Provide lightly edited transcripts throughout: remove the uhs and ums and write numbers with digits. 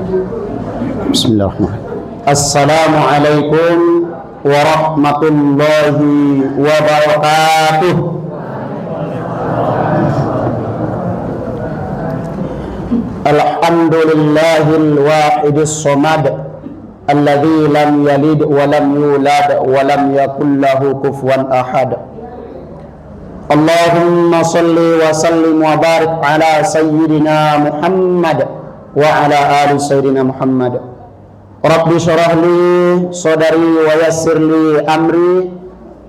Bismillahirrahmanirrahim. Assalamualaikum warahmatullahi wabarakatuh. Alhamdulillahil wahidis samad alladzi lam yalid wa lam yulad wa lam yakul lahu kufuwan ahad. Allahumma salli wa sallim wa barik ala sayyidina Muhammad wa ala ali sayyidina Muhammad. Rabbi syrah li sadri wa yassir li amri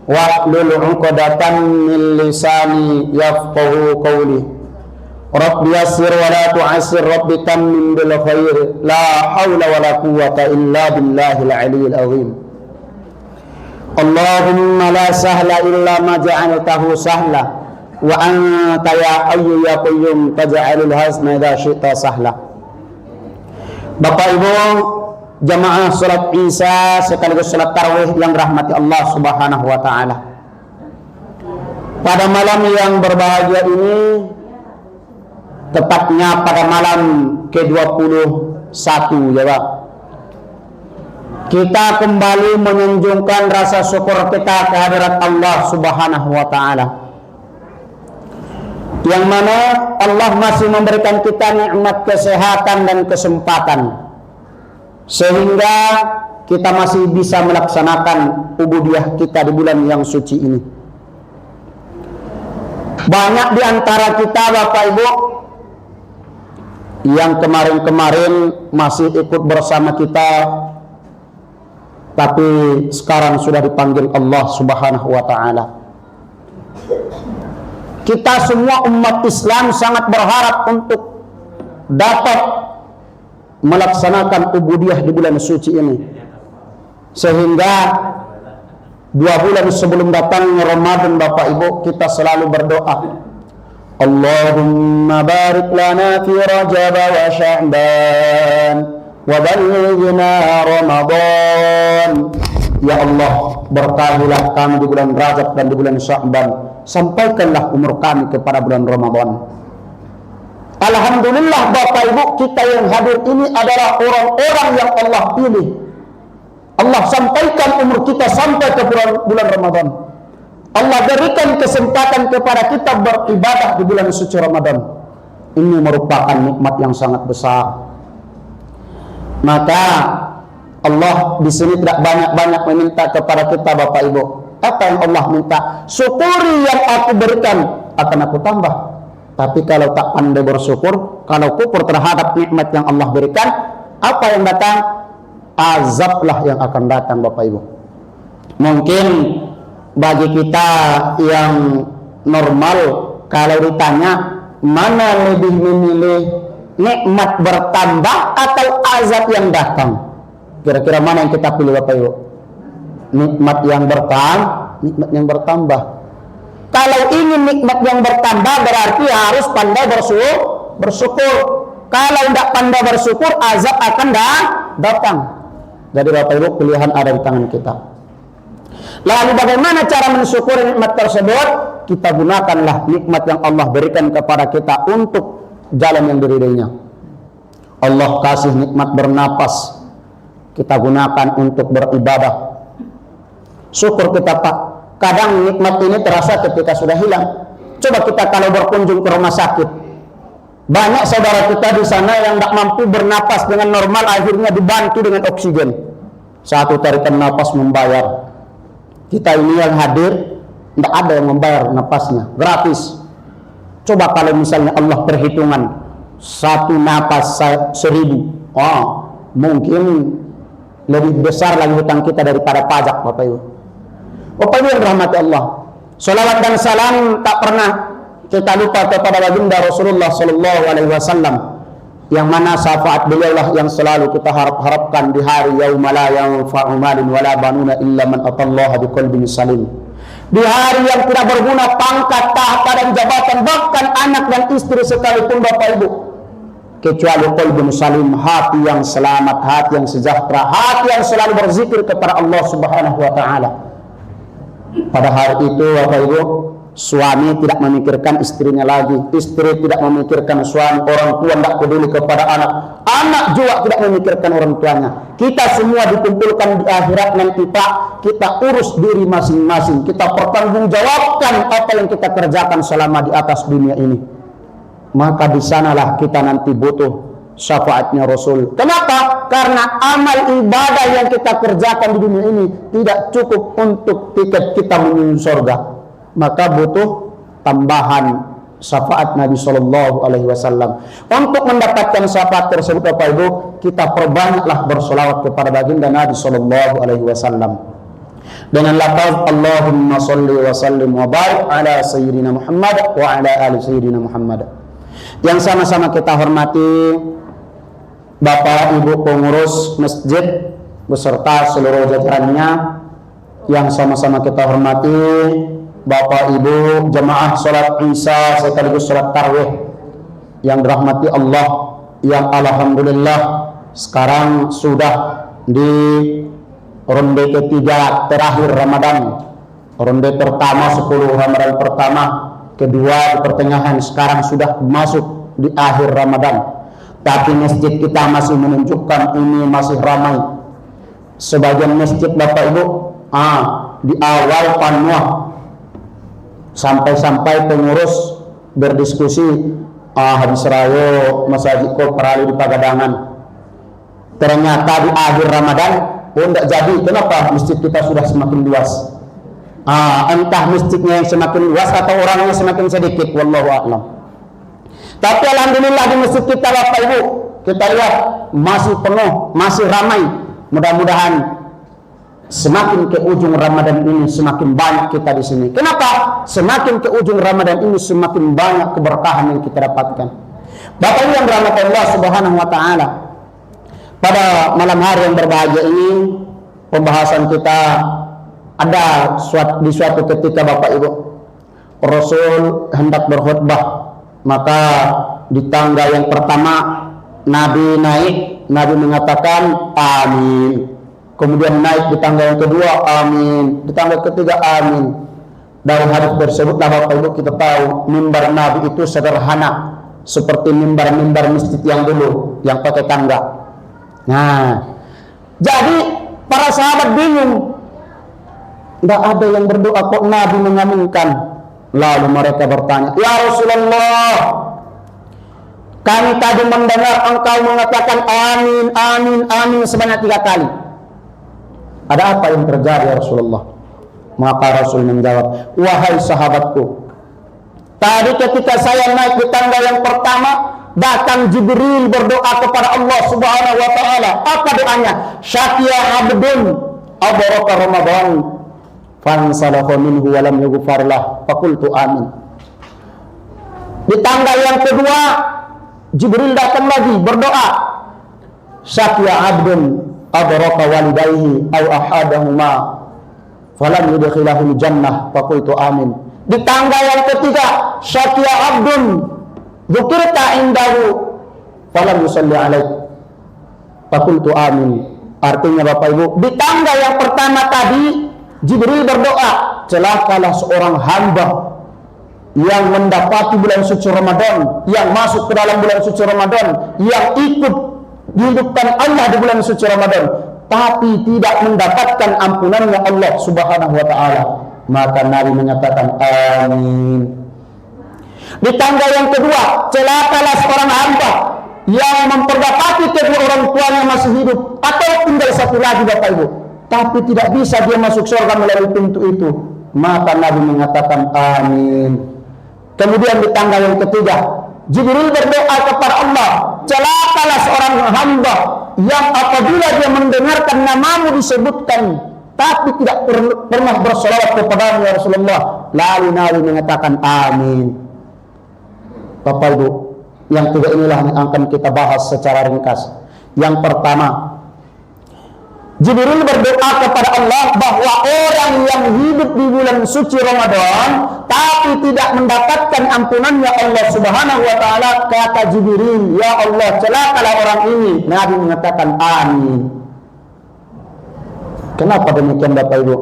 wahlul 'uqdatam min lisani yafqahu qawli. Rabbi yassir wa la tu'assir, Rabbi tammim bil khair, la haula wa la quwwata illa billahil aliyyil azim. Allahumma la sahla illa ma ja'altahu sahla wa anta ya hayyu ya qayyum taj'alul hazna idza syi'ta sahla. Bapak Ibu jamaah salat Isya sekaligus salat tarawih yang rahmati Allah Subhanahu wa taala. Pada malam yang berbahagia ini, tepatnya pada malam ke-21 ya Pak, kita kembali menunjukkan rasa syukur kita kehadirat Allah Subhanahu wa taala, yang mana Allah masih memberikan kita nikmat kesehatan dan kesempatan sehingga kita masih bisa melaksanakan ubudiyah kita di bulan yang suci ini. Banyak di antara kita Bapak Ibu yang kemarin-kemarin masih ikut bersama kita, tapi sekarang sudah dipanggil Allah Subhanahu wa taala. Kita semua umat Islam sangat berharap untuk dapat melaksanakan ubudiyah di bulan suci ini, sehingga 2 bulan sebelum datangnya Ramadan Bapak Ibu kita selalu berdoa, Allahumma barik lana fi Rajab wa Sya'ban wa ballighna Ramadan. Ya Allah, berkahilah kami di bulan Rajab dan di bulan Sya'ban, sampaikanlah umur kami kepada bulan Ramadan. Alhamdulillah Bapak Ibu, kita yang hadir ini adalah orang-orang yang Allah pilih. Allah sampaikan umur kita sampai ke bulan Ramadan. Allah berikan kesempatan kepada kita beribadah di bulan suci Ramadan. Ini merupakan nikmat yang sangat besar. Maka Allah di sini tidak banyak-banyak meminta kepada kita Bapak Ibu. Apa yang Allah minta? Syukuri yang aku berikan, akan aku tambah. Tapi kalau tak pandai bersyukur, kalau kufur terhadap nikmat yang Allah berikan, apa yang datang? Azablah yang akan datang Bapak Ibu. Mungkin bagi kita yang normal, kalau ditanya mana lebih memilih nikmat bertambah atau azab yang datang, kira-kira mana yang kita pilih Bapak Ibu? Nikmat yang bertambah. Kalau ingin nikmat yang bertambah berarti harus pandai bersyukur. Kalau tidak pandai bersyukur, azab akan datang. Jadi Bapak Ibu, pilihan ada di tangan kita. Lalu bagaimana cara mensyukuri nikmat tersebut? Kita gunakanlah nikmat yang Allah berikan kepada kita untuk jalan yang diridainya. Allah kasih nikmat bernapas, kita gunakan untuk beribadah. Syukur kita Pak. Kadang nikmat ini terasa ketika sudah hilang. Coba kita kalau berkunjung ke rumah sakit, banyak saudara kita di sana yang tidak mampu bernapas dengan normal, akhirnya dibantu dengan oksigen. Satu tarikan napas membayar. Kita ini yang hadir tidak ada yang membayar napasnya, gratis. Coba kalau misalnya Allah perhitungan satu napas 1.000, mungkin lebih besar lagi hutang kita daripada pajak Bapak Ibu. Bapak Ibu yang rahmati Allah, salawat dan salam tak pernah kita lupa kepada baginda Rasulullah Sallallahu Alaihi Wasallam, yang mana syafaat beliaulah yang selalu kita harapkan di hari yauma la yanfa'u malun wala banuna illa man atallaha biqalbin salim. Di hari yang tidak berguna pangkat, tahta dan jabatan, bahkan anak dan istri sekalipun Bapak Ibu, kecuali qalbun salim, hati yang selamat, hati yang sejahtera, hati yang selalu berzikir kepada Allah Subhanahu wa taala. Pada hari itu Bapak Ibu, Suami tidak memikirkan istrinya lagi, istri tidak memikirkan suami, orang tua tidak peduli kepada anak, anak juga tidak memikirkan orang tuanya. Kita semua dikumpulkan di akhirat nanti Pak, kita urus diri masing-masing, kita pertanggungjawabkan apa yang kita kerjakan selama di atas dunia ini. Maka di sanalah kita nanti butuh syafaatnya Rasul. Kenapa? Karena amal ibadah yang kita kerjakan di dunia ini tidak cukup untuk tiket kita menuju surga. Maka butuh tambahan syafaat Nabi Shallallahu Alaihi Wasallam. Untuk mendapatkan syafaat tersebut, Bapak Ibu, kita perbanyaklah bersolawat kepada baginda Nabi Shallallahu Alaihi Wasallam dengan lafaz Allahumma salli wa sallim wa barik ala sayyidina Muhammad wa ala ali sayyidina Muhammad. Yang sama-sama kita hormati Bapak Ibu pengurus masjid beserta seluruh jajarannya, yang sama-sama kita hormati Bapak Ibu jemaah sholat Isya sekaligus sholat tarawih yang dirahmati Allah, yang alhamdulillah sekarang sudah di ronde ketiga terakhir Ramadan. Ronde pertama 10 Ramadan pertama, kedua di pertengahan, sekarang sudah masuk di akhir Ramadan. Tapi masjid kita masih menunjukkan ini masih ramai. Sebagian masjid Bapak Ibu di awal panuh, sampai-sampai pengurus berdiskusi habis rayo masjid kok perali di Pagadangan. Ternyata di akhir Ramadan tidak jadi. Kenapa? Masjid kita sudah semakin luas. Entah masjidnya yang semakin luas atau orangnya semakin sedikit, wallahu a'lam. Tapi alhamdulillah di masjid kita Bapak Ibu, kita lihat masih penuh, masih ramai. Mudah-mudahan semakin ke ujung Ramadan ini semakin banyak kita di sini. Kenapa? Semakin ke ujung Ramadan ini semakin banyak keberkahan yang kita dapatkan. Bapak Ibu yang dirahmati Allah Subhanahu wa taala, pada malam hari yang berbahagia ini pembahasan kita ada di suatu ketika Bapak Ibu Rasul hendak berkhutbah, maka di tangga yang pertama Nabi naik, Nabi mengatakan amin. Kemudian naik di tangga yang kedua, amin. Di tangga ketiga, amin. Dari hadis tersebutlah Bapak Ibu kita tahu mimbar Nabi itu sederhana, seperti mimbar-mimbar masjid yang dulu yang pakai tangga. Nah, jadi para sahabat bingung, tidak ada yang berdoa kok Nabi mengaminkan. Lalu mereka bertanya, ya Rasulullah, kami tadi mendengar engkau mengatakan amin, amin, amin sebanyak 3 kali. Ada apa yang terjadi ya Rasulullah? Maka Rasul menjawab, wahai sahabatku, tadi ketika saya naik di tangga yang pertama, datang Jibril berdoa kepada Allah Subhanahu wa taala. Apa doanya? Syakia abdun abaraka Ramadan fansalakha minhu wa lam yughfar lah faqultu amin. Di tangga yang kedua Jibril datang lagi berdoa, Syakia abdun adraka walidayhi aw ahadahuma falam yudkhilahul jannah faqultu amin. Di tangga yang ketiga, Syakia abdun dzukirta indahu falam yusalli alaik faqultu amin. Artinya Bapak Ibu, di tangga yang pertama tadi Jibril berdoa, celakalah seorang hamba yang mendapati bulan suci Ramadan, yang masuk ke dalam bulan suci Ramadan, yang ikut dihidupkan Allah di bulan suci Ramadan, tapi tidak mendapatkan ampunannya Allah Subhanahu wa taala. Maka Nabi menyatakan amin. Di tangga yang kedua, celakalah seorang hamba yang memperdapati kedua orang tuanya masih hidup, atau tinggal satu lagi Bapak Ibu, tapi tidak bisa dia masuk surga melalui pintu itu. Maka Nabi mengatakan amin. Kemudian di tangga yang ketiga, Jibril berdoa kepada Allah, celakalah seorang hamba yang apabila dia mendengarkan namamu disebutkan tapi tidak pernah bersolawat kepada ya Rasulullah. Lalu Nabi mengatakan amin. Bapak Ibu, yang tiga inilah yang akan kita bahas secara ringkas. Yang pertama, Jibril berdoa kepada Allah bahwa orang yang hidup di bulan suci Ramadan tapi tidak mendapatkan ampunannya Allah Subhanahu wa taala, kata Jibril, ya Allah, celakalah orang ini. Nabi mengatakan amin. Kenapa demikian Bapak Ibu?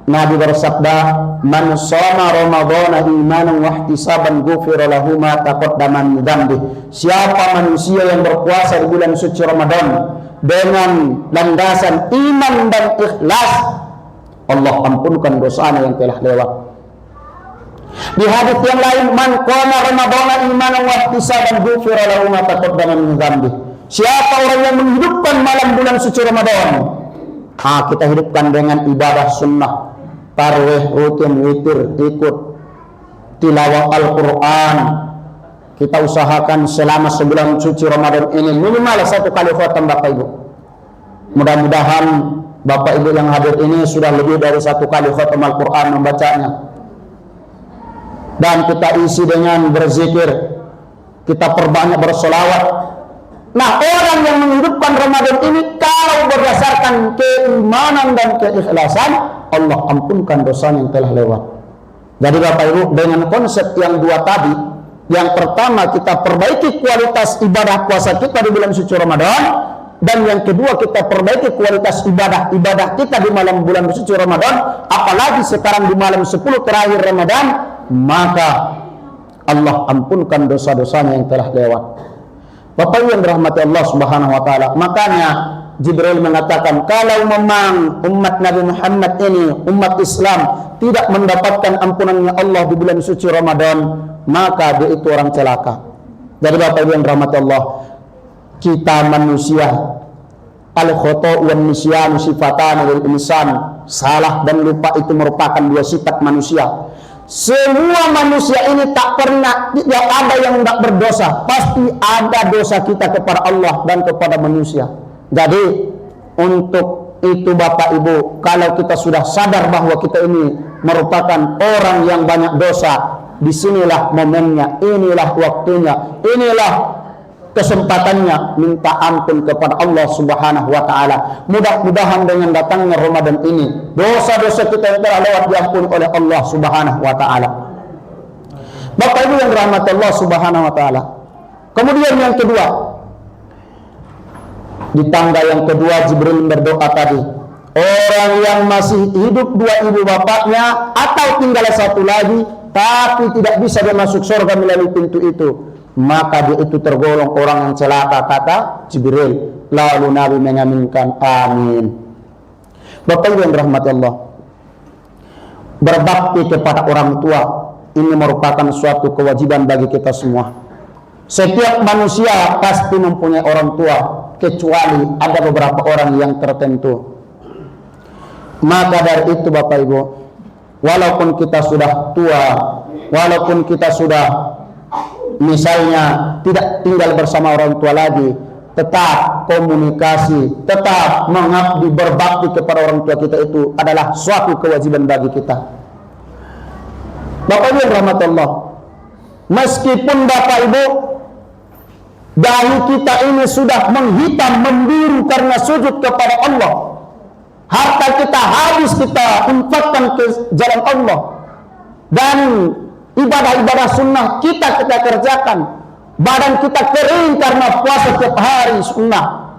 Nabi bersabda, "Man shoma Ramadhana imanan wa ihtisaban ghufira lahu ma taqaddama min dzambi." Siapa manusia yang berpuasa di bulan suci Ramadan dengan landasan iman dan ikhlas, Allah ampunkan dosanya yang telah lewat. Di hadis yang lain, "Man qama Ramadhana imanan wa ihtisaban ghufira lahu ma taqaddama min dzambi." Siapa orang yang menghidupkan malam bulan suci Ramadan? Kita hidupkan dengan ibadah sunnah, tarawih, rutin, witir, ikut tilawah Al-Quran. Kita usahakan selama sebulan suci Ramadan ini minimal 1 kali khatam Bapak Ibu. Mudah-mudahan Bapak Ibu yang hadir ini sudah lebih dari 1 kali khatam Al-Quran membacanya. Dan kita isi dengan berzikir, kita perbanyak bersolawat. Nah, orang yang menghidupkan Ramadan ini kalau berdasarkan keimanan dan keikhlasan, Allah ampunkan dosanya yang telah lewat. Jadi Bapak Ibu, dengan konsep yang dua tadi, yang pertama kita perbaiki kualitas ibadah puasa kita di bulan suci Ramadan, dan yang kedua kita perbaiki kualitas ibadah kita di malam bulan suci Ramadan, apalagi sekarang di malam 10 terakhir Ramadan, maka Allah ampunkan dosa-dosanya yang telah lewat. Bapak Ibu yang dirahmati Allah Subhanahu wa taala, makanya Jibril mengatakan kalau memang umat Nabi Muhammad ini, umat Islam, tidak mendapatkan ampunannya Allah di bulan suci Ramadan, maka dia itu orang celaka. Jadi Bapak Ibu yang dirahmati Allah, kita manusia, al-khata' wan nisyanu sifatan lil insan, salah dan lupa itu merupakan dua sifat manusia. Semua manusia ini tidak ada yang tidak berdosa. Pasti ada dosa kita kepada Allah dan kepada manusia. Jadi untuk itu Bapak Ibu, kalau kita sudah sadar bahwa kita ini merupakan orang yang banyak dosa, disinilah momennya, inilah waktunya, inilah kesempatannya minta ampun kepada Allah Subhanahu wa taala. Mudah-mudahan dengan datangnya Ramadan ini, dosa-dosa kita yang telah lewat diampuni oleh Allah Subhanahu wa taala. Bapak Ibu yang dirahmati Allah Subhanahu wa taala. Kemudian yang kedua, di tangga yang kedua Jibril berdoa tadi, orang yang masih hidup dua ibu bapaknya atau tinggal satu lagi tapi tidak bisa dia masuk surga melalui pintu itu, maka dia itu tergolong orang yang celaka, kata Jibril. Lalu Nabi mengaminkan, amin. Bapak Ibu yang dirahmati Allah, berbakti kepada orang tua ini merupakan suatu kewajiban bagi kita semua. Setiap manusia pasti mempunyai orang tua, kecuali ada beberapa orang yang tertentu. Maka dari itu Bapak Ibu, walaupun kita sudah tua, walaupun kita sudah misalnya tidak tinggal bersama orang tua lagi, tetap komunikasi, tetap mengabdi, berbakti kepada orang tua kita itu adalah suatu kewajiban bagi kita. Bapak Ibu yang rahmat Allah, meskipun Bapak Ibu dahi kita ini sudah menghitam, membiru karena sujud kepada Allah, harta kita habis kita infakkan ke jalan Allah, dan ibadah-ibadah sunnah kita kerjakan, badan kita kering karena puasa tiap hari sunnah.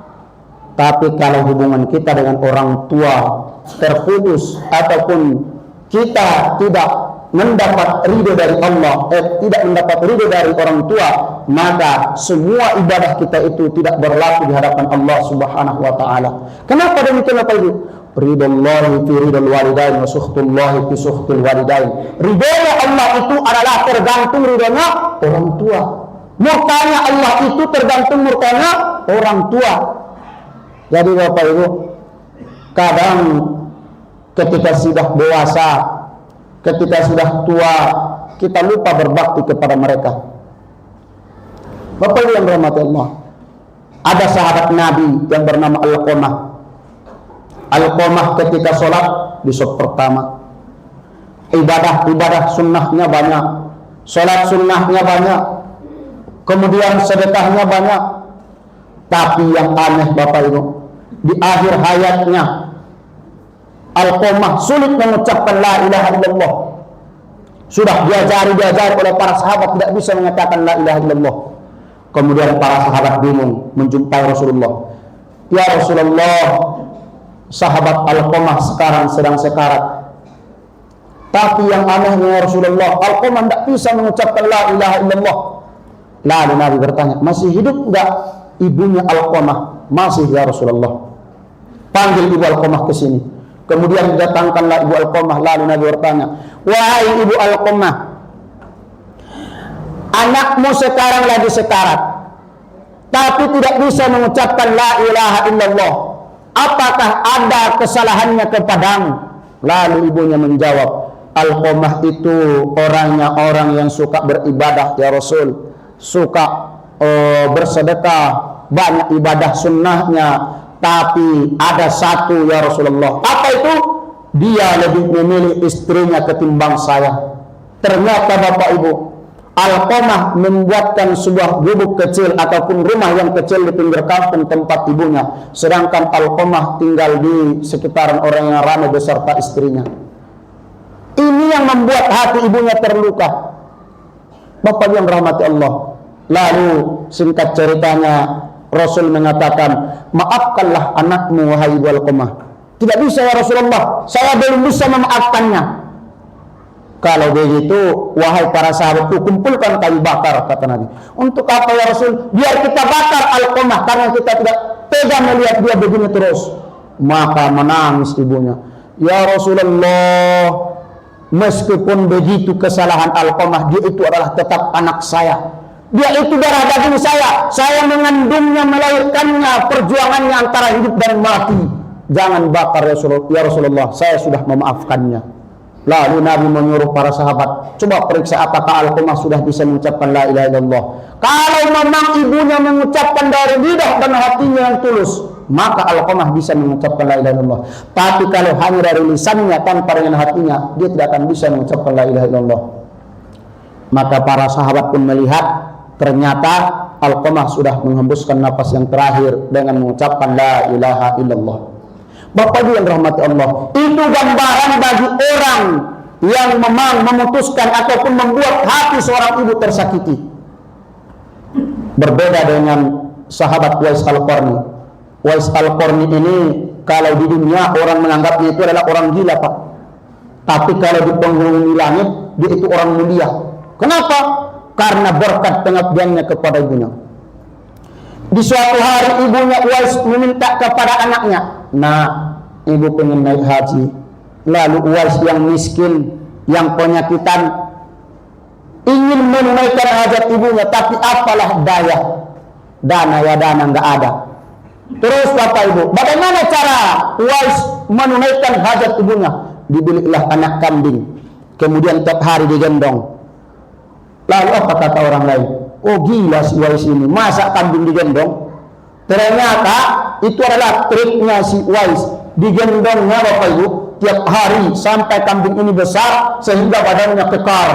Tapi kalau hubungan kita dengan orang tua terputus, ataupun kita tidak mendapat ridho dari Allah, tidak mendapat ridho dari orang tua, maka semua ibadah kita itu tidak berlaku di hadapan Allah Subhanahu wa taala. Kenapa demikian Bapak Ibu? Ridallahi fi ridal walidain wa sukhtullahi fi sukhtil walidain. Ridhonya Allah itu adalah tergantung ridhonya orang tua. Murkanya Allah itu tergantung murkanya orang tua. Jadi Bapak Ibu, kadang ketika sudah dewasa, ketika sudah tua, kita lupa berbakti kepada mereka. Bapak Ibu yang dirahmati Allah, ada sahabat Nabi yang bernama Al-Qamah. Al-Qamah ketika sholat di saf pertama, ibadah sunnahnya banyak, sholat sunnahnya banyak, kemudian sedekahnya banyak. Tapi yang aneh Bapak Ibu, di akhir hayatnya Al-Qamah sulit mengucapkan la ilaha illallah. Sudah diajari oleh para sahabat, tidak bisa mengatakan la ilaha illallah. Kemudian para sahabat bingung menjumpai Rasulullah. Ya Rasulullah, sahabat Al-Qamah sekarang sedang sekarat. Tapi yang anehnya ya Rasulullah, Alqamah tidak bisa mengucapkan la ilaha illallah. Lalu Nabi bertanya, masih hidup enggak ibunya Alqamah? Masih ya Rasulullah. Panggil ibu Alqamah ke sini. Kemudian didatangkanlah ibu Alqamah. Lalu Nabi bertanya, wahai ibu Alqamah, anakmu sekarang lagi sekarat, tapi tidak bisa mengucapkan la ilaha illallah. Apakah ada kesalahannya kepadamu? Lalu ibunya menjawab, Alqamah itu orangnya orang yang suka beribadah ya Rasul, suka bersedekah, banyak ibadah sunnahnya, tapi ada satu ya Rasulullah. Apa itu? Dia lebih memilih istrinya ketimbang saya. Ternyata Bapak Ibu, Alqamah membuatkan sebuah gubuk kecil ataupun rumah yang kecil di pinggir kampung tempat ibunya, sedangkan Alqamah tinggal di sekitaran orang yang ramai beserta istrinya. Ini yang membuat hati ibunya terluka. Bapak yang rahmati Allah. Lalu singkat ceritanya, Rasul mengatakan, maafkanlah anakmu wahai ibu Alqamah. Tidak bisa ya Rasulullah, saya belum bisa memaafkannya. Kalau begitu, wahai para sahabatku, kumpulkan kayu bakar, kata Nabi. Untuk apa ya Rasul? Biar kita bakar Alqamah, karena kita tidak tega melihat dia begini terus. Maka menangis ibunya, ya Rasulullah, meskipun begitu kesalahan Alqamah, dia itu adalah tetap anak saya. Dia itu darah daging saya mengandungnya, melahirkannya, perjuangannya antara hidup dan mati. Jangan bakar ya Rasulullah, saya sudah memaafkannya. Lalu Nabi menyuruh para sahabat, coba periksa apakah Alqamah sudah bisa mengucapkan la ilaha illallah. Kalau memang ibunya mengucapkan dari lidah dan hatinya yang tulus, maka Alqamah bisa mengucapkan la ilaha illallah. Tapi kalau hanya dari lisannya tanpa dengan hatinya, dia tidak akan bisa mengucapkan la ilaha illallah. Maka para sahabat pun melihat, ternyata Alqamah sudah menghembuskan napas yang terakhir dengan mengucapkan la ilaha illallah. Bapak Ibu yang rahmati Allah, itu gambaran bagi orang yang memang memutuskan ataupun membuat hati seorang ibu tersakiti. Berbeda dengan sahabat Uwais Al-Qarni. Uwais Al-Qarni ini kalau di dunia orang menganggapnya itu adalah orang gila, Pak. Tapi kalau di penghuni langit, dia itu orang mulia. Kenapa? Karena berkat pengabdiannya kepada ibunya. Di suatu hari ibunya Uwais meminta kepada anaknya, nah, ibu pengen naik haji. Lalu Uwais yang miskin, yang penyakitan, ingin menunaikan hajat ibunya, tapi apalah daya, dana nggak ada. Terus Bapak Ibu, bagaimana cara Uwais menunaikan hajat ibunya? Dibelilah anak kambing, kemudian tiap hari digendong. Lalu apa kata orang lain? Oh gila si Uwais ini, masa kambing digendong? Ternyata itu adalah triknya si Uwais. Digendongnya Bapak Ibu tiap hari sampai kambing ini besar sehingga badannya kekar,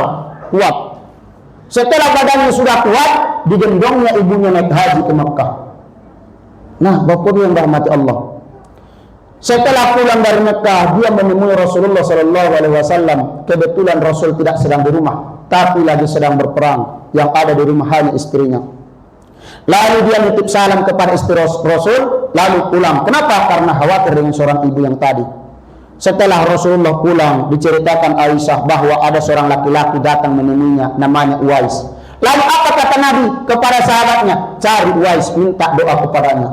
kuat. Setelah badannya sudah kuat, digendongnya ibunya naik haji ke Makkah. Nah, Bapak Ibu yang rahmati Allah, setelah pulang dari Mekah, dia menemui Rasulullah SAW. Kebetulan Rasul tidak sedang di rumah, tapi lagi sedang berperang. Yang ada di rumah hanya istrinya. Lalu dia nitip salam kepada istri Rasul, lalu pulang. Kenapa? Karena khawatir dengan seorang ibu yang tadi. Setelah Rasulullah pulang, diceritakan Aisyah bahwa ada seorang laki-laki datang menemuinya, namanya Uwais. Lalu apa kata Nabi kepada sahabatnya? Cari Uwais, minta doa kepadanya.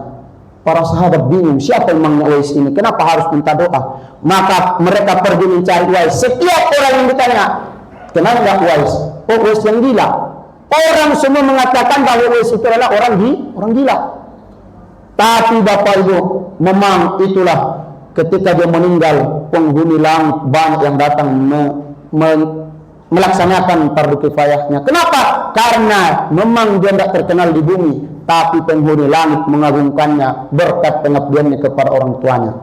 Para sahabat bingung, siapa emangnya Uwais ini? Kenapa harus minta doa? Maka mereka pergi mencari Uwais. Setiap orang yang ditanya, kenapa enggak Uwais? Oh, Uwais yang gila. Orang semua mengatakan bahwa Uwais itu adalah orang gila. Tapi Bapak Ibu, memang itulah ketika dia meninggal, penghuni langit banyak yang datang melaksanakan fardu kifayahnya. Kenapa? Karena memang dia tidak terkenal di bumi, tapi penghuni langit mengagungkannya berkat pengabdiannya kepada orang tuanya.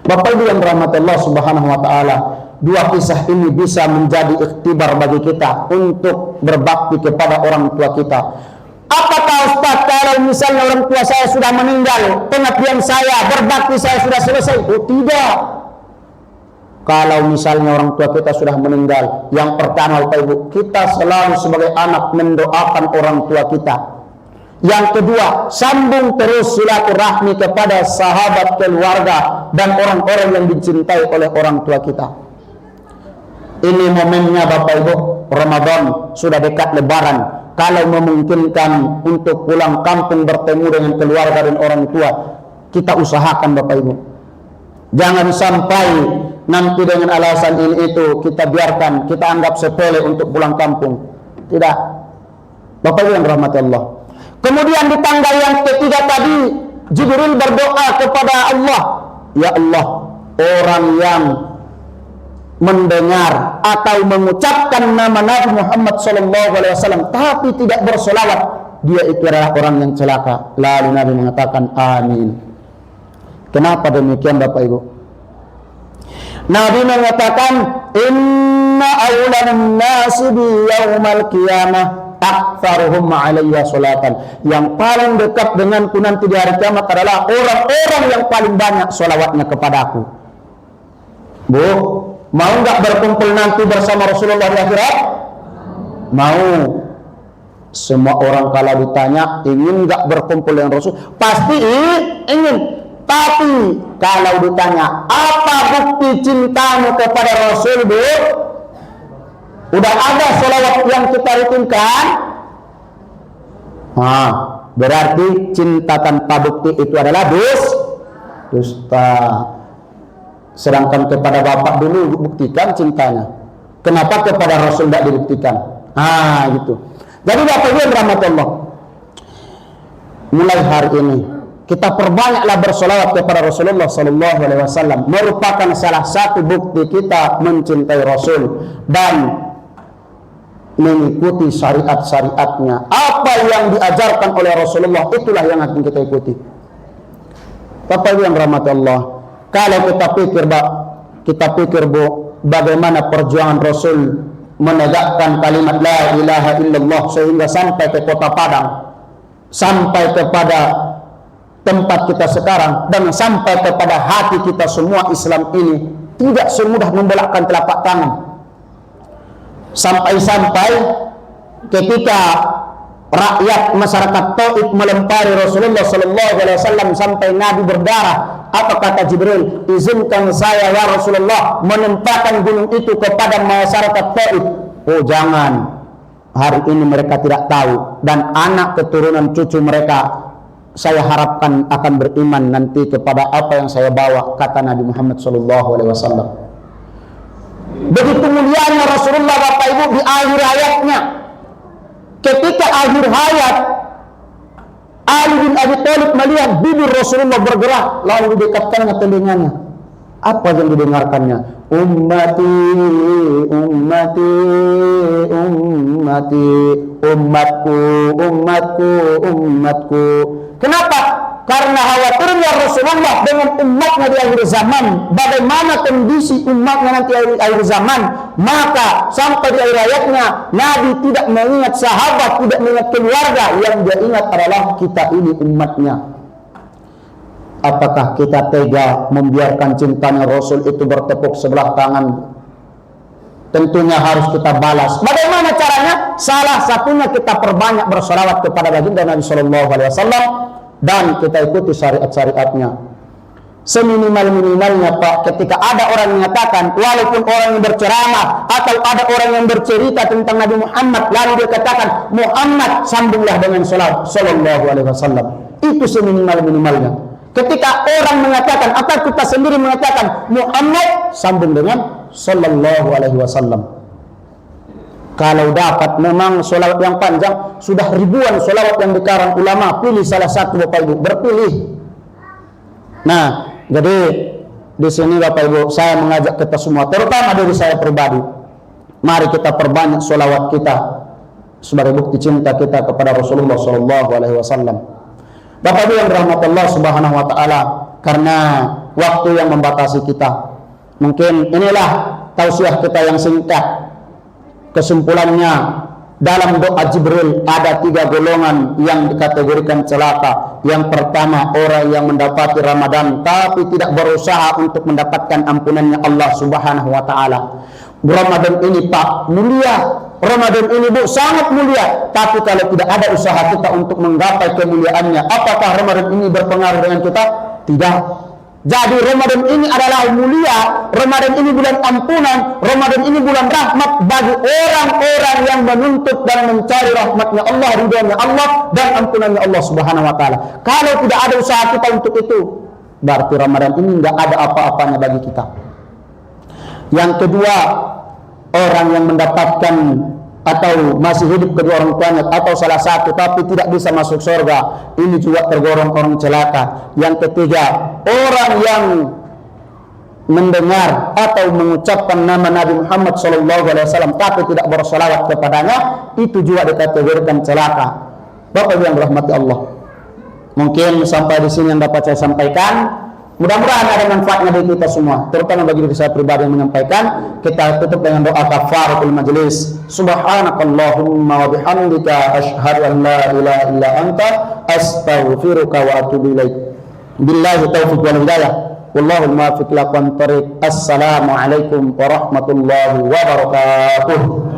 Bapak Ibu yang dirahmati Allah Subhanahu wa taala, dua kisah ini bisa menjadi ikhtibar bagi kita untuk berbakti kepada orang tua kita. Apakah Ustaz kalau misalnya orang tua saya sudah meninggal, pengabdian saya, berbakti saya sudah selesai? Oh tidak. Kalau misalnya orang tua kita sudah meninggal, yang pertama Bapak Ibu, kita selalu sebagai anak mendoakan orang tua kita. Yang kedua, sambung terus silaturahmi kepada sahabat, keluarga, dan orang-orang yang dicintai oleh orang tua kita. Ini momennya Bapak Ibu, Ramadan sudah dekat Lebaran. Kalau memungkinkan untuk pulang kampung bertemu dengan keluarga dan orang tua, kita usahakan Bapak Ibu. Jangan sampai nanti dengan alasan ini itu kita biarkan, kita anggap sepele untuk pulang kampung. Tidak. Bapak Ibu yang rahmati Allah. Kemudian di tanggal yang ketiga tadi, Jibril berdoa kepada Allah, ya Allah, orang yang mendengar atau mengucapkan nama Nabi Muhammad SAW tapi tidak bersolawat, dia itu adalah orang yang celaka. Lalu Nabi mengatakan amin. Kenapa demikian Bapak Ibu? Nabi mengatakan inna awlan nasi bi yaumal qiyamah aktsaruhum alayya salatan. Yang paling dekat denganku nanti di hari kiamat adalah orang-orang yang paling banyak solawatnya kepadaku. Bu, mau nggak berkumpul nanti bersama Rasulullah di akhirat? Mau. Semua orang kalau ditanya ingin nggak berkumpul dengan Rasul, pasti ingin. Tapi kalau ditanya apa bukti cintamu kepada Rasul, Bu? Udah ada selawat yang kita rutinkan? Berarti cinta tanpa bukti itu adalah dusta. Sedangkan kepada Bapak dulu buktikan cintanya. Kenapa kepada Rasul tidak dibuktikan? Gitu. Jadi Bapak Ibu yang rahmati Allah, mulai hari ini kita perbanyaklah bersolawat kepada Rasulullah SAW. Merupakan salah satu bukti kita mencintai Rasul dan mengikuti syariat-syariatnya. Apa yang diajarkan oleh Rasulullah, itulah yang akan kita ikuti. Bapak Ibu yang rahmati Allah, kalau kita pikir Bu, bagaimana perjuangan Rasul menegakkan kalimat la ilaha illallah sehingga sampai ke kota Padang, sampai kepada tempat kita sekarang, dan sampai kepada hati kita semua. Islam ini tidak semudah membelakkan telapak tangan. Sampai-sampai ketika rakyat masyarakat Taif melempari Rasulullah SAW sampai Nabi berdarah, apa kata Jibril? Izinkan saya ya Rasulullah menempatkan gunung itu kepada masyarakat Taif. Oh jangan, hari ini mereka tidak tahu, dan anak keturunan cucu mereka saya harapkan akan beriman nanti kepada apa yang saya bawa, kata Nabi Muhammad SAW. Begitu mulianya Rasulullah Bapak Ibu di akhir hayatnya. Ketika akhir hayat, Ali bin Abi Thalib melihat bibir Rasulullah bergerak, lalu didekatkannya telinganya. Apa yang didengarkannya? Ummati, ummati, ummati, umatku, umatku, umatku. Kenapa? Karena khawatirnya Rasulullah dengan umatnya di akhir zaman, bagaimana kondisi umatnya nanti di akhir zaman. Maka sampai di akhir hayatnya Nabi tidak mengingat sahabat, tidak mengingat keluarga, yang dia ingat adalah kita ini umatnya. Apakah kita tega membiarkan cintanya Rasul itu bertepuk sebelah tangan? Tentunya harus kita balas. Bagaimana caranya? Salah satunya kita perbanyak bersolawat kepada baginda Nabi SAW dan kita ikuti syariat-syariatnya. Seminimal-minimalnya Pak, ketika ada orang yang mengatakan, walaupun orang yang berceramah atau ada orang yang bercerita tentang Nabi Muhammad, lalu dia katakan Muhammad, sambunglah dengan salawat sallallahu alaihi wasallam. Itu seminimal-minimalnya. Ketika orang mengatakan atau kita sendiri mengatakan Muhammad, sambung dengan sallallahu alaihi wasallam. Kalau dapat memang solawat yang panjang, sudah ribuan solawat yang dikarang ulama, pilih salah satu Bapak Ibu, berpilih. Nah, jadi di sini Bapak Ibu, saya mengajak kita semua, terutama dari saya pribadi, mari kita perbanyak solawat kita sebagai bukti cinta kita kepada Rasulullah SAW. Bapak Ibu yang dirahmati Allah Subhanahu Wa Taala, karena waktu yang membatasi kita, mungkin inilah tausiah kita yang singkat. Kesimpulannya, dalam doa Jibril ada 3 golongan yang dikategorikan celaka. Yang pertama, orang yang mendapati Ramadan tapi tidak berusaha untuk mendapatkan ampunannya Allah Subhanahu Wa Taala. Ramadan ini Pak mulia, Ramadan ini Bu sangat mulia, tapi kalau tidak ada usaha kita untuk menggapai kemuliaannya, apakah Ramadan ini berpengaruh dengan kita? Tidak. Jadi Ramadan ini adalah mulia, Ramadan ini bulan ampunan, Ramadan ini bulan rahmat bagi orang-orang yang menuntut dan mencari rahmatnya Allah, ridhonya Allah, dan ampunannya Allah Subhanahu wa Ta'ala. Kalau tidak ada usaha kita untuk itu, berarti Ramadan ini nggak ada apa-apanya bagi kita. Yang kedua, orang yang mendapatkan atau masih hidup kedua orang tuanya atau salah satu tapi tidak bisa masuk surga, ini juga tergolong orang celaka. Yang ketiga, orang yang mendengar atau mengucapkan nama Nabi Muhammad SAW tapi tidak bersolawat kepadanya, itu juga dikategorikan celaka. Bapak yang dirahmati Allah, mungkin sampai di sini yang dapat saya sampaikan. Mudah-mudahan ada manfaatnya bagi kita semua, terutama bagi diri saya pribadi yang menyampaikan. Kita tutup dengan doa kafaratul majelis. Subhanakallahumma wa bihamdika asyhadu an la ilaha illa anta astaghfiruka wa atubu ilaik. Billahi taufiq wal hidayah. Wallahul muwaffiq ila aqwamit thoriq. Assalamualaikum warahmatullahi wabarakatuh.